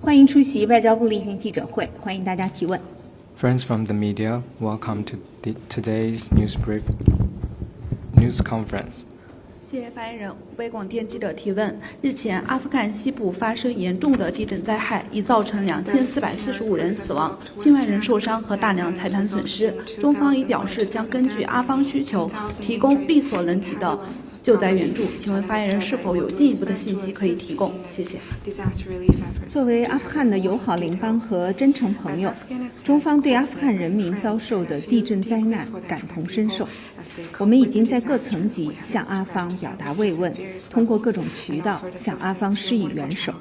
欢迎出席外交部例行记者会，欢迎大家提问。Friends from the media, welcome to today's news conference. 谢谢发言人。湖北广电记者提问：日前，阿富汗西部发生严重的地震灾害，已造成2445人死亡、境外人受伤和大量财产损失。中方已表示将根据阿方需求，提供力所能及的救灾援助。请问发言人是否有进一步的信息可以提供？谢谢。作为阿富汗的友好邻邦和真诚朋友，中方对阿富汗人民遭受的地震灾难感同身受。我们已经在各层级向阿方表达慰问，通过各种渠道向阿方施以援手。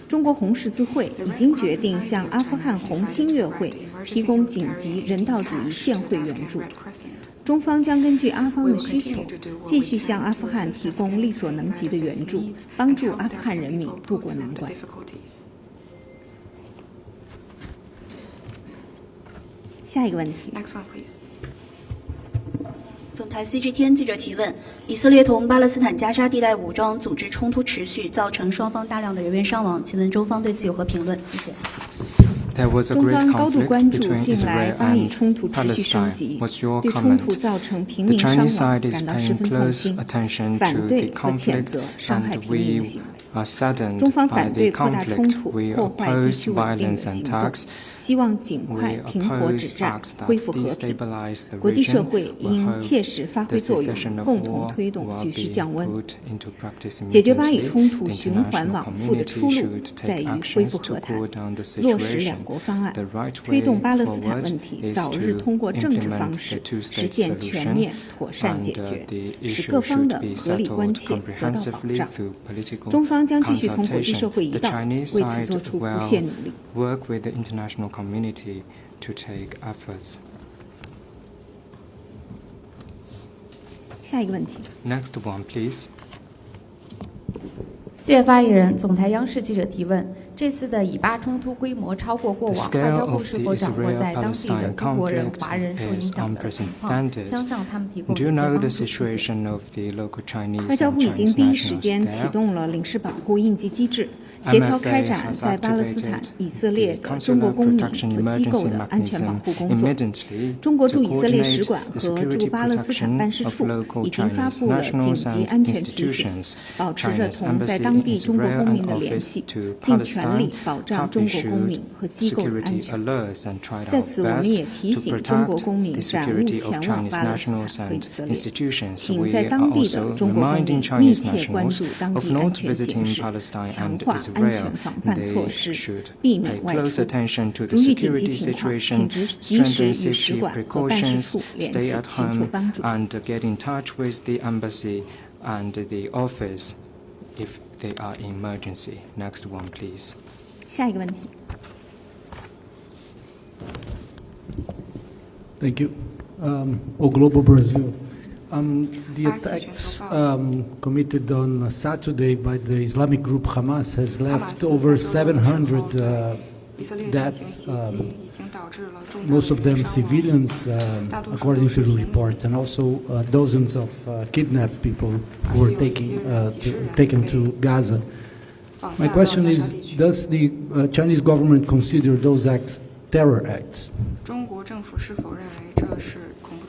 中国红十字会已经决定向阿富汗红新月会提供紧急人道主义现汇援助。中方将根据阿方的需求，继续向阿富汗提供力所能及的援助，帮助阿富汗人民渡过难关。下一个问题。总台 CGTN 记者提问：以色列同巴勒斯坦加沙地带武装组织冲突持续，造成双方大量的人员伤亡，请问中方对此有何评论？谢谢。中方高度关注近来巴以冲突持续升级，对冲突造成平民伤亡感到十分痛心，反对和谴责伤害平民的行为。中方反对扩大冲突、破坏地区稳定的行动，希望尽快停火止战，恢复和平。国际社会应切实发挥作用，共同推动局势降温。解决巴以冲突循环往复的出路在于恢复和谈，落实两国方案，推动巴勒斯坦问题早日通过政治方式实现全面妥善解决，使各方的合理关切得到保障。中方将继续同国际社会一道，为此做出不懈努力。Work with the international community to take efforts. 下一个问题。 Next one, please. 谢谢发言人。总台央视记者提问：这次的以巴冲突规模超过过往，外交部是否掌握在当地的中国人、华人受影响的情况，将向他们提供一些帮助？外交部已经第一时间启动了领事保护应急机制，协调开展在巴勒斯坦、以色列的中国公民和机构的安全保护工作。中国驻以色列使馆和驻巴勒斯坦办事处已经发布了紧急安全提醒，保持着同在当地中国公民的联系，尽全力保障中国公民和机构的安全。在此，我们也提醒中国公民暂勿前往巴勒斯坦和以色列，请在当地的中国公民密切关注当地安全形势，强化安全防范措施，避免外出。如遇紧急情况，请及时与使馆和办事处联系，寻求帮助。 If they are in emergency. Next one, please. 下一个问题。 Thank you. O Globo Brazil. The attacks committed on Saturday by the Islamic group Hamas has left over 700 deaths, most of them civilians, according to the report, and also dozens of kidnapped people who were taken to Gaza. My question is, does the Chinese government consider those acts terror acts?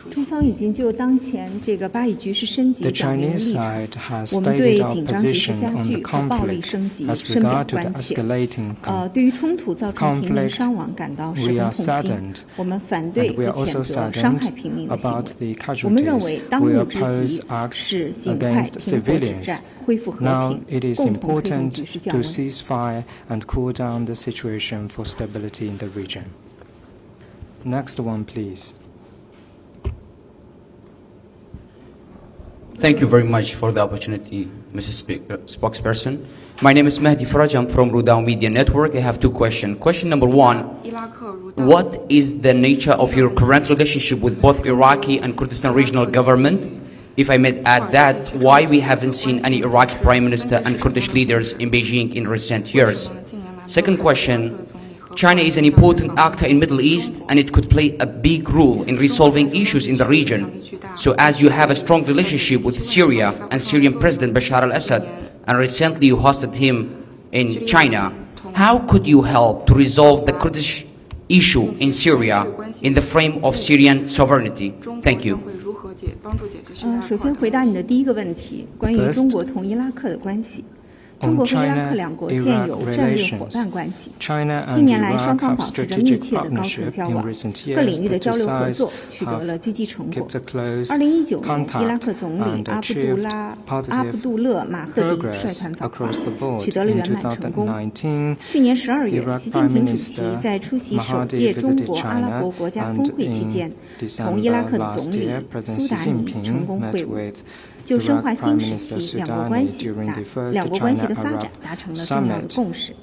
中方已经就当前这个巴以局势升级表明立场，我们对紧张局势加剧和暴力升级深表关切。对于冲突造成平民伤亡感到十分痛心，我们反对和谴责伤害平民的行为。我们认为当务之急是尽快停火止战，恢复和平，共同推动局势降温。Next one, please. Thank you very much for the opportunity, Mrs. Spokesperson. My name is Mahdi Faraj. I'm from Rudao Media Network. I have two questions. Question number one, what is the nature of your current relationship with both Iraqi and Kurdistan regional government? If I may add that, why we haven't seen any Iraqi Prime Minister and Kurdish leaders in Beijing in recent years? Second question, China is an important actor in Middle East and it could play a big role in resolving issues in the region. So as you have a strong relationship with Syria and Syrian President Bashar al-Assad, and recently you hosted him in China, how could you help to resolve the Kurdish issue in Syria in the frame of Syrian sovereignty? Thank you. 首先回答你的第一个问题，关于中国同伊拉克的关系。中国和伊拉克两国建有战略伙伴关系。近年来，双方保持着密切的高层交往，各领域的交流合作取得了积极成果。2019年，伊拉克总理阿卜杜勒马赫迪率团访华，取得了圆满成功。去年12月，习近平主席在出席首届中国阿拉伯国家峰会期间，同伊拉克的总理苏达尼成功会晤。就深化新时期两国关系的发展达成了重要的共识。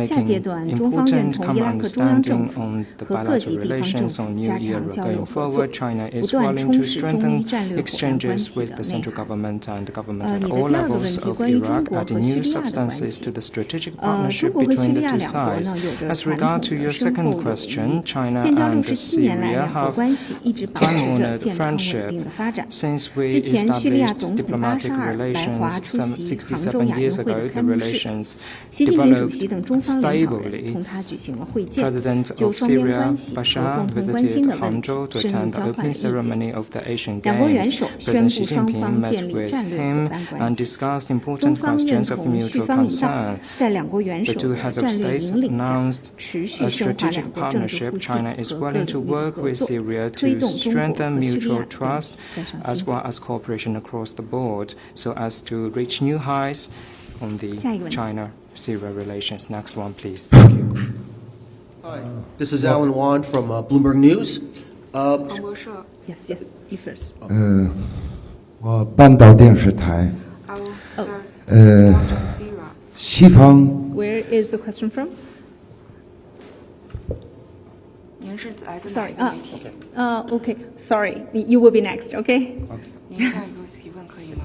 下阶段，中方愿同伊拉克中央政府和各级地方政府加强交流合作，不断充实中伊战略伙伴关系的内涵。你的第二个问题关于中国和叙利亚的关系。中国和叙利亚两国呢有着传统的深厚友谊，建交67年来，两国关系一直保持着健康稳定的发展。日前，叙利亚总统巴沙尔来华出席杭州亚运会的开幕式，习近平主席等中方领导人同他举行了会见，就双边关系和共同关心的问题深入交换了意见。两国元首宣布双方建立战略伙伴关系，中方认同叙方一道，在两国元首的战略引领下，持续深化两国政治互信和各领域合作，推动中国和叙利亚关系再上新台。下一个问题。Syria relations. Next one, please. Thank you. Hi, this is Alan Wand from Bloomberg News. Yes, you first. 我半岛电视台。西方。Where is the question from? 您是来自哪一个媒体？Okay. Sorry, you will be next. Okay. 您下一个提问可以吗？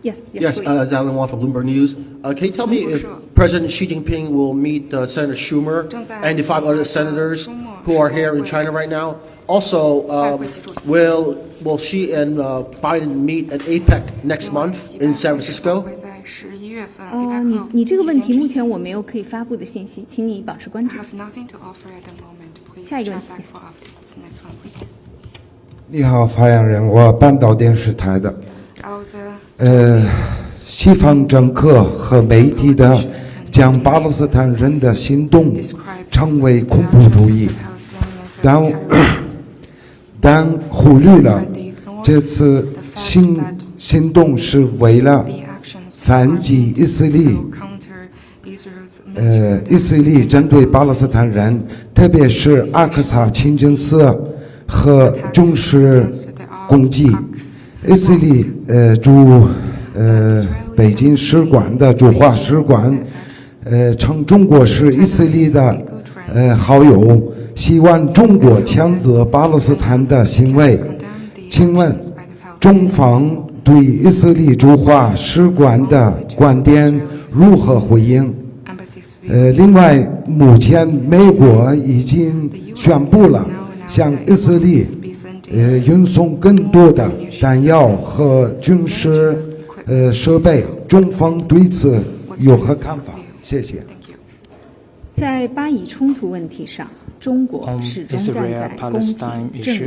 Yes, it's Alan Wong from Bloomberg News. Can you tell me if President Xi Jinping will meet Senator Schumer and the 5 other senators who are here in China right now? Also, will Xi and Biden meet at APEC next month in San Francisco? 你这个问题目前我没有可以发布的信息，请你保持关注。下一个问题。你好，发言人，我半岛电视台的。西方政客和媒体的将巴勒斯坦人的行动称为恐怖主义，但忽略了这次行动是为了反击以色列针对巴勒斯坦人，特别是阿克萨清真寺和中式攻击。以色列驻北京使馆的驻华使馆称中国是以色列的好友，希望中国谴责巴勒斯坦的行为。请问中方对以色列驻华使馆的观点如何回应？另外，目前美国已经宣布了向以色列运送更多的弹药和军事设备，中方对此有何看法？谢谢。在巴以冲突问题上，中国始终站在公平正义一边。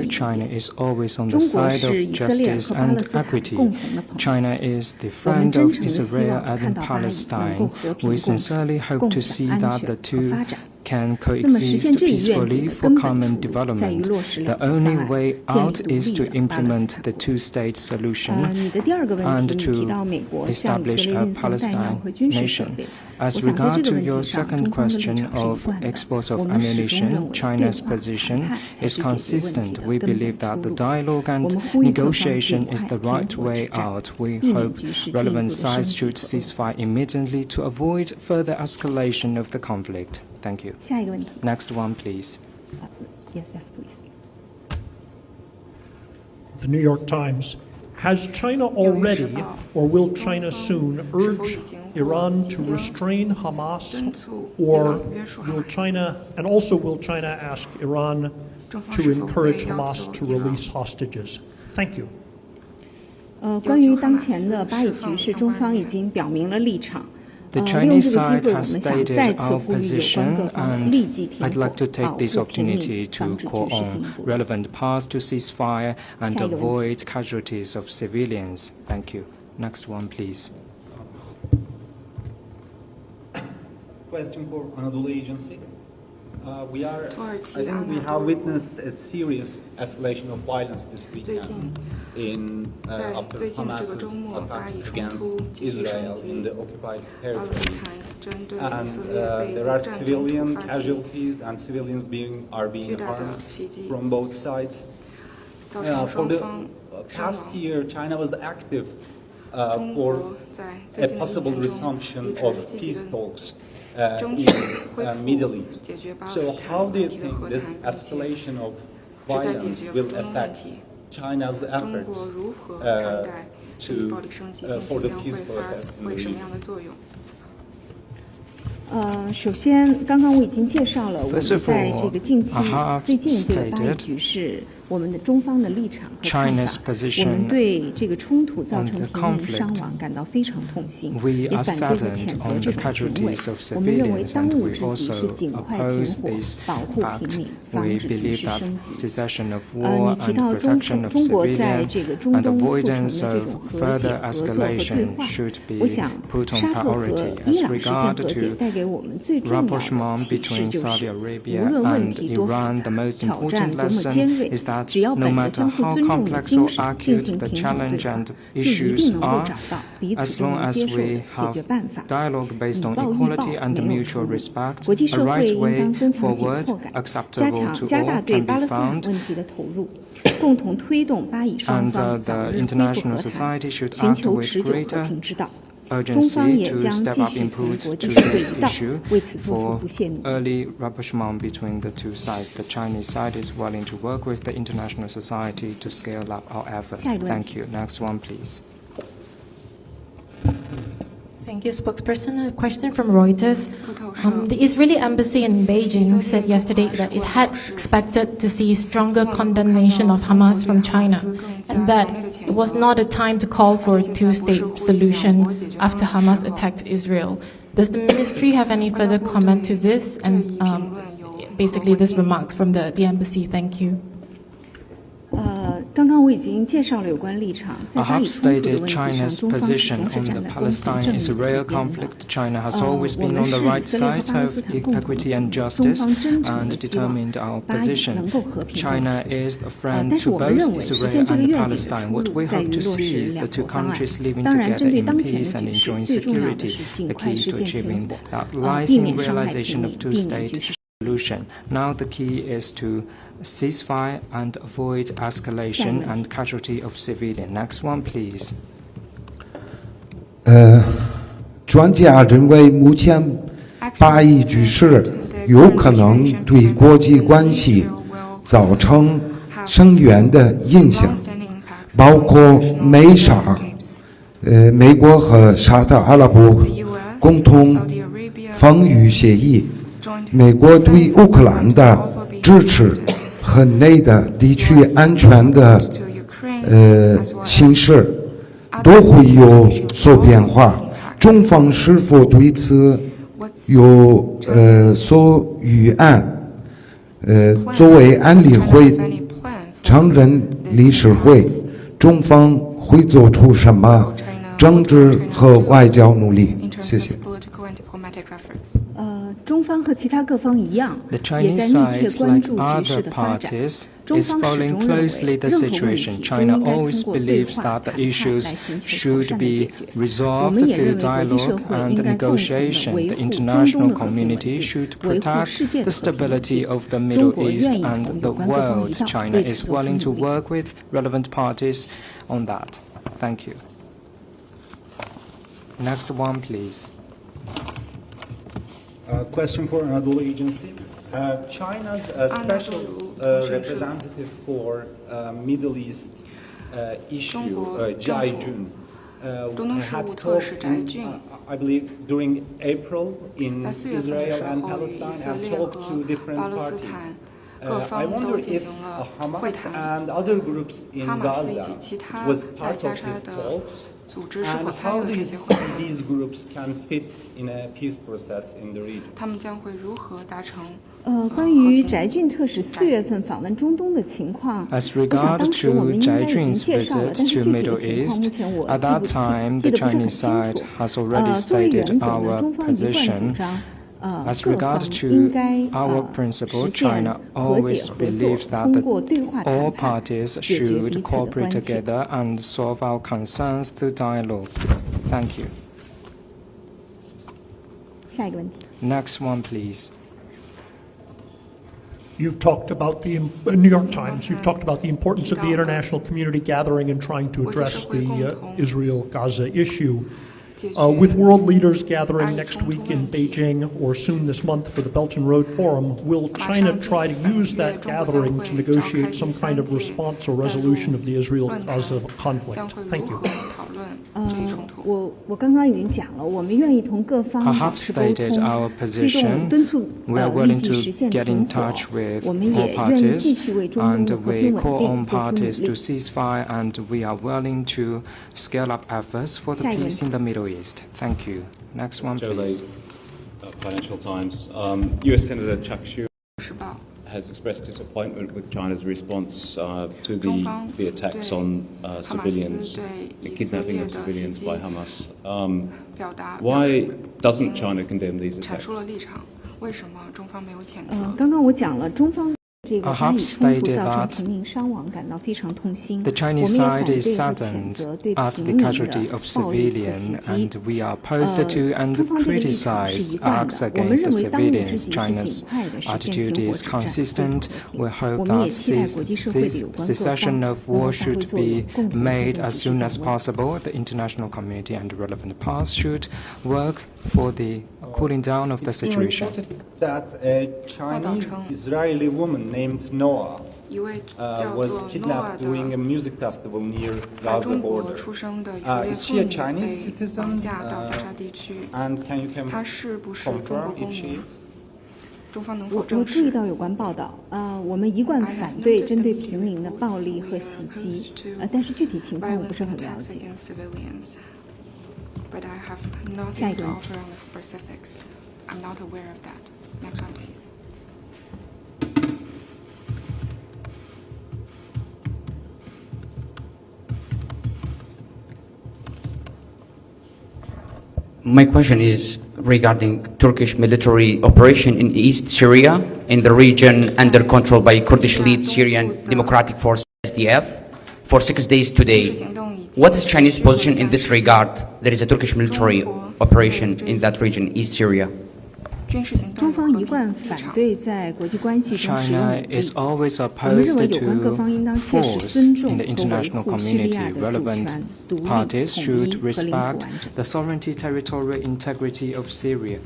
中国是以色列和巴勒斯坦共同的朋友。我们真诚地希望看到巴以能够和平共处，共享安全和发展。can coexist peacefully for common development. The only way out is to implement the two-state solution and to establish a Palestine nation. As regard to your second question of exports of ammunition, China's position is consistent. We believe that the dialogue and negotiation is the right way out. We hope relevant sides should cease fire immediately to avoid further escalation of the conflict. Thank you. Next one, please. Yes, please. The New York Times. Has China already, or will China soon, urge Iran to restrain Hamas, or will China ask Iran to encourage Hamas to release hostages? Thank you. 关于当前的巴以局势，中方已经表明了立场。The Chinese side has stated our position, and I'd like to take this opportunity to call on relevant parts to cease fire and avoid casualties of civilians. Thank you. Next one, please. Question for Anadolu Agency. I think we have witnessed a serious escalation of violence this weekend after Hamas's attacks against Israel in the occupied territories. And there are civilian casualties and civilians are being harmed from both sides. For the past year, China was active for a possible resumption of peace talks in the Middle East. So how do you think this escalation of violence will affect China's efforts for the peace process in the region? 首先，刚刚我已经介绍了我们在这个近期最近这个巴以局势，我们的中方的立场和看法。我们对这个冲突造成平民伤亡感到非常痛心，也反对和谴责这种行为。我们认为当务之急是尽快停火，保护平民，防止局势升级。你提到中国在这个中东促成的这种和解、合作和对话，我想沙特和伊朗实现和解带给我们最重要的启示就是，无论问题多复杂、挑战多么尖锐，只要本着相互尊重的精神进行平等对话，就一定能够找到彼此都能接受的解决办法。以暴易暴没有出路。国际社会应当增强紧迫感，加大对巴勒斯坦问题的投入，共同推动巴以双方早日恢复和谈，寻求持久和平之道。中方也将继续同国际社会一道，为此做出不懈努力。Early rapprochement between the two sides. The Chinese side is willing to work with the international society to scale up our efforts. Thank you. Next one, please. Thank you, spokesperson. A question from Reuters. The Israeli embassy in Beijing said yesterday that it had expected to see stronger condemnation of Hamas from China, and that it was not a time to call for a two-state solution after Hamas attacked Israel. Does the ministry have any further comment to this? And basically, this remarks from the embassy. Thank you. 刚刚我已经介绍了有关立场，在 I 巴 have 以冲突的 stated 问题上， China's 中方始 position 终是 on 站 the 在公平正义的一 Palestine-Israel 边 conflict. 的。China has always 我 been 们 on 是 the 以 right 色列和 side 巴勒 of 斯坦共同 equity and 中 justice 方真诚 and 地希望 determined our 巴以 position. 能够和平共 China 处。 is a friend 但是 to 我们 both 认为实 Israel 现这个 and 愿景的 Palestine. 出 What 路 we 在 hope 于 to 落实 see 人 is 两 the two 国方案。 countries living 当然，针 together 对 in 当前的 peace and 局势， enjoying 最重要的 security. 是尽 The 快 key 实 to 现停 achieving 火， that 避 lies 免 in 伤害平 realization 民， of 避免局 two-state 势。solution. Now the key is to ceasefire and avoid escalation and casualty of civilian. Next one, please. 专家认为，目前巴以局势有可能对国际关系造成深远的影响，包括美国和沙特阿拉伯共同防御协议，美国对乌克兰的支持和内的地区安全的形势都会有所变化。中方是否对此有所预案？作为安理会常任理事会，中方会做出什么政治和外交努力？谢谢。中方和其他各方一样， The 也在 Chinese 密切 side, 关 like 注局 other 势的发展。 parties, 中 is 方始 following 终认为， closely the 任何问题 situation. 都 China 应该 always 通过对 believes 话 that 和 the 谈来 issues 寻求妥 should 善的 be 解决。我 resolved 们也认 through 为国际社 dialogue 会 and 应该共同地 negotiation. 维 The 护中东 international 的和平稳 community 定， should 维护 protect 世界 the 的和平稳 stability 定。 of the 中 Middle 国 East 愿意 and 同 the 有关各方 world. 一道， China 为此 is 做出 willing to 努力。 work with relevant parties on that. Thank you. Next one, please. Question for Anadolu Agency. China's special representative for Middle East issue, Jai Jun, had talks, I believe, during April in Israel and Palestine and talked to different parties. I wonder if Hamas and other groups in Gaza was part of these talks, 组织是否 And 参与 how 了 do 这 you 些 see 会议？ these groups can fit in a peace process in the region? 他们将会如何达成？关于翟俊特使4月份访问中东的情况， As 我想 regard 当时我们 to 应该已经 Zhai 介绍了， Jun's 但是 visit 具 to 体的 Middle 情况 East, 目前我 at 记 that 不 time 记 the 得不是很 Chinese 清 side 楚。 has already 作为原 stated 则呢， our 中方一贯主 position. 张， As 各 regard 方应 to 该 our 实 principle, 现 China 和解 always 合作， believes that 通过对话 all 谈判 parties 解决彼 should 此的 cooperate 关切。 together and solve our concerns through dialogue. Thank you. 下一个问题。 Next one, please. You've talked about the New York Times. You've talked about the importance of the international community gathering and trying to address the Israel-Gaza issue. With world leaders gathering next week in Beijing or soon this month for the Belt and Road Forum, will China try to use that gathering to negotiate some kind of response or resolution of the Israel-Gaza conflict? Thank you. 我刚刚已经讲了，我们愿意同各方 I 保 have 持沟 stated 通， our 推动 position. 敦促 We are 立 willing 即实 to 现 get 停 in 火 touch。with 我们 all 也愿意继 parties, 续为中 and 东和 we 平稳 call 定 on 做出努 parties to 力。 ceasefire, and we are willing to scale up efforts for the 下一个问 peace 题。 in the Middle East. Thank you. Next one, Joe please. Financial Times. U.S. Senator Chuck Schumer 时报 has expressed disappointment with China's response to 中方 the attacks 对 on 哈马斯 civilians, 对 the 以色 kidnapping 列 of 的袭 civilians 击 by Hamas. 表达 Why 表 doesn't 示 China condemn these 阐 attacks? 述了立场，为什么中方没有谴责？刚刚我讲了，中方这个 I 巴 have 以冲突 stated 造成 that 平民伤亡感到非常痛心。 The 我 Chinese 们也反 side 对 is 和谴 saddened 责对 at 平 the 民的 casualty of 暴力和 civilian, 袭击。 and we are opposed to and 中方这个立场是 criticize 一贯 acts 的，我们 against 认 the 为当务之 civilians. 急是 China's 尽快的实现 attitude 停火 is 止战，恢 consistent. 复 We 和 hope 平。我们也 that 期待国际社会的有关各方 cessation of 能够 war 发挥 should 作用， be 共同推 made 动 as 局势 soon 降 as 温。 possible. The international community and the relevant parts should work for the cooling down of the It's been situation. reported that a Chinese Israeli woman named Noah 一位叫 was 做 kidnapped Noah during 的 a music festival near 在 Gaza 中国 border. 出生的以色列 Is 妇 she a 女 Chinese 被 citizen? 绑架到加沙地区， And can you 她是不是中国 confirm 公 if she 民？ is? 中方能否我证实？注意到有关报道，我们一贯反对针对平民的暴力和袭击，但是具体情况我不是很了解。 But I have 下 nothing 一个 to 问题。 offer on the specifics. I'm not aware of that. Next one, please. My question is regarding Turkish military operation in East Syria, in the region under control by Kurdish-led Syrian Democratic Force (SDF) for 6 days today. What is Chinese position in this regard? There is a Turkish military operation in that region, East Syria. 中方一贯反对在国际关系中使用 China 武力。 is always 我们认 opposed 为有关各方应当 to 切实 force 尊重 in the 和维 international 护叙利 community. 亚的主 Relevant 权、独立、 parties 统 should 一和领土 respect 完整。 the sovereignty, territorial integrity of Syria.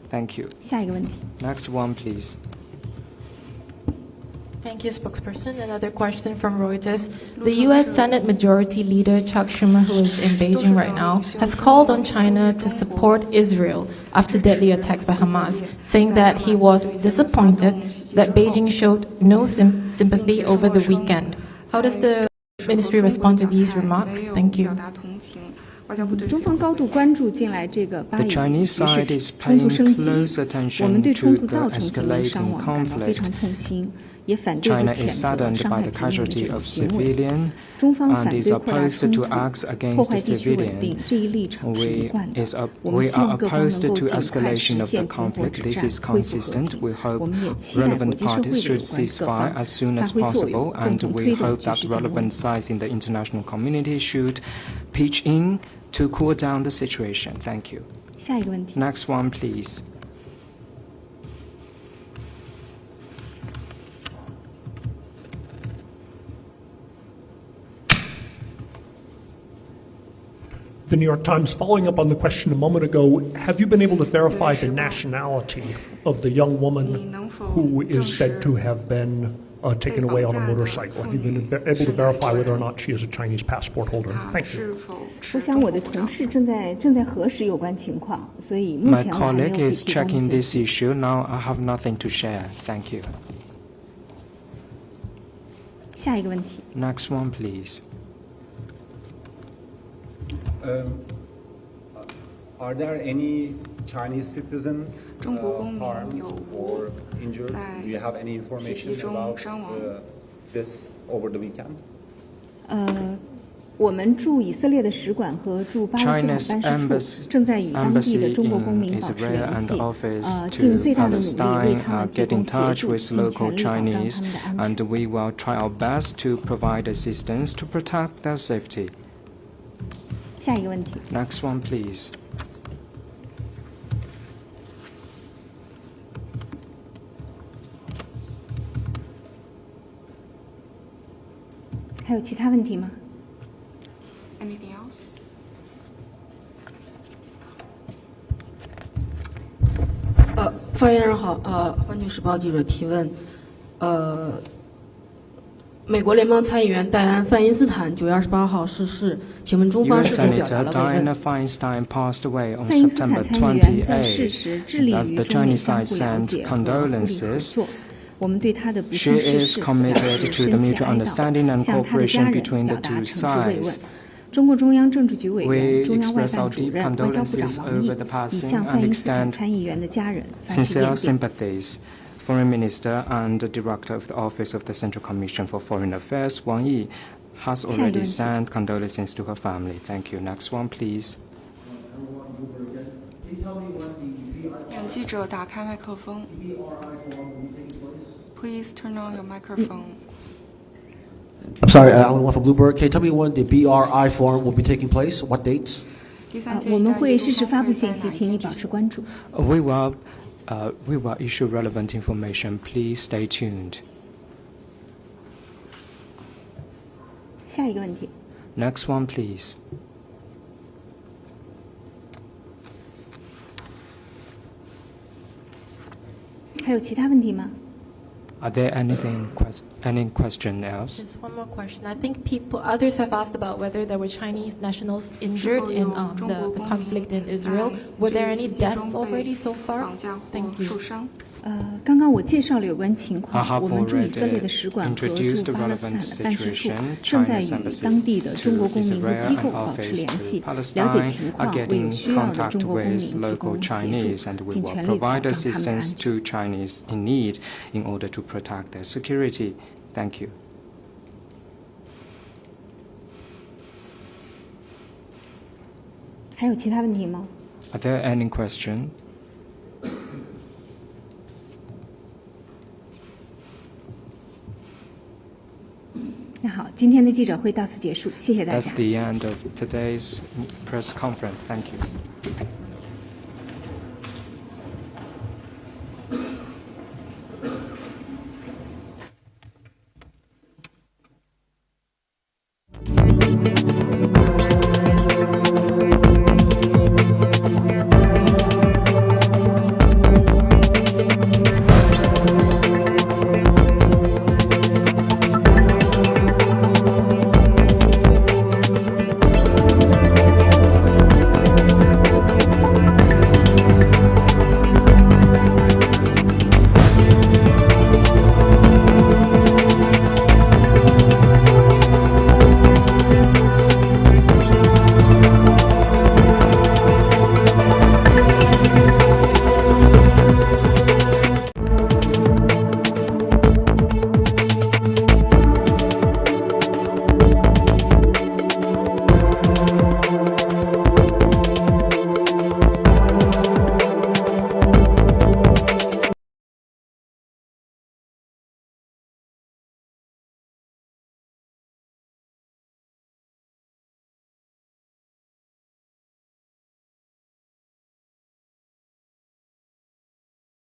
Thank you. 下一个问题。 Next one, please. Thank you, spokesperson. Another question from Reuters. The U.S. Senate Majority Leader Chuck Schumer, who is in Beijing right now, has called on China to support Israel after deadly attacks by Hamas, saying that he was disappointed that Beijing showed no sympathy over the weekend. How does the ministry respond to these remarks? Thank you. 中方高度关注近来这个巴 The 以 Chinese 局 side 势 is 冲突 paying 升级， close 我们对 attention 冲 to 突 the 造成平民伤 escalating 亡感到非常 conflict. 痛心，也反对和 China 谴 is 责 saddened 伤 by 害 the 平民的这 casualty 种 of 行为。 civilian 中方反 and 对 is 扩大 opposed 冲 to 突、 acts 破 against 坏 the 地区稳定 civilian. 这一立场是一贯的。我们 We 希望 are 各方能 opposed 够 to 尽快 escalation 实 of the 现停火 conflict. 止 This 战， is 恢复和 consistent. 平。 We 我 hope 们也期待国 relevant 际社会 parties 的有 should 关各 ceasefire 方 as soon 发 as 挥作用， possible, 共 and 同 we 推动 hope 局 that 势降温。 relevant sides in the international community should pitch in to cool down the situation. Thank you. 下一个问题。 Next one, please. The New York Times, following up on the question a moment ago, have you been able to verify the nationality of the young woman who is said to have been taken away on a motorcycle? Have you been able to verify whether or not she is a Chinese passport holder? Thank you. 我想我的同事正在核实有关情况，所以目 My 前我还没有 colleague 可以 is 提供 checking 信 this 息。 issue. Now I have nothing to share. Thank you. 下一个问题。 Next one, please. Are there any Chinese citizens harmed or injured? Do you have any information about this over the weekend? 我们驻以色列的使馆和驻巴勒斯坦办事处正在与当地的中国公民保持联系，尽最大的努力为他们提供协助，尽全力保障他们的安全。And we will try our best to provide assistance to protect their safety. 下一个问题。Next one, please. 还有其他问题吗？ Anything else? 发言人好，环球时报记者提问，美国联邦参议员戴安·范因斯坦9月28号逝世，请问中方是否表达了慰问？ Diana Feinstein passed away on 范因斯坦 September 参议员在世 28. 时致力于 Thus, the 中美 Chinese 相 side 互了 sent 解和互利合 condolences. 作。我们对他的不 She 幸逝 is 世 committed to the 深切 mutual 哀悼， understanding and 向他的家 cooperation 人 between 表 the 达 two 诚挚慰问 sides. 中国中央政治局委员、 We 中央外 express 办 our 主 deep 任、外交部长 condolences 王毅 over the 已 passing 向 and 范因斯坦 extend 参议员的家人发出 sincere 电电。 sympathies. Foreign Minister and the Director of the Office of the Central Commission for Foreign Affairs, Wang Yi, has already sent condolences to her family. Thank you. Next one, please. 请记者打开麦克风。Please turn on your microphone. I'm sorry, Alan Wong from Bloomberg. Can you tell me when the BRI forum will be taking place? What dates? 我们会适时发布信息，请你保持关注。 We will issue relevant information. Please stay tuned. 下一个问题。 Next one, please. 还有其他问题吗？ Are there any question else? Just one more question. I think others have asked about whether there were Chinese nationals injured in the conflict in Israel. Were there any deaths already so far? Thank you. 刚刚我介绍了有关情况，我们驻以色列的 already 使馆和驻 introduced the 巴勒斯坦 relevant 的办事处 situation. 正在 China's 与 embassy 当地的中国公民和 to 机 Israel 构 and 保持 office 联 to 系，了解 Palestine 情 are 况，为有 getting 需要的 contact 中国公民 with 提 local 供协 Chinese, 助， and we 尽 will 全力保 provide 障他们的 assistance 安全。 to Chinese in need in order to protect their security. Thank you. 还有其他问题吗？ Are there any question? 那好，今天的记者会到此结束，谢谢大家。 That's the end of today's press conference. Thank you.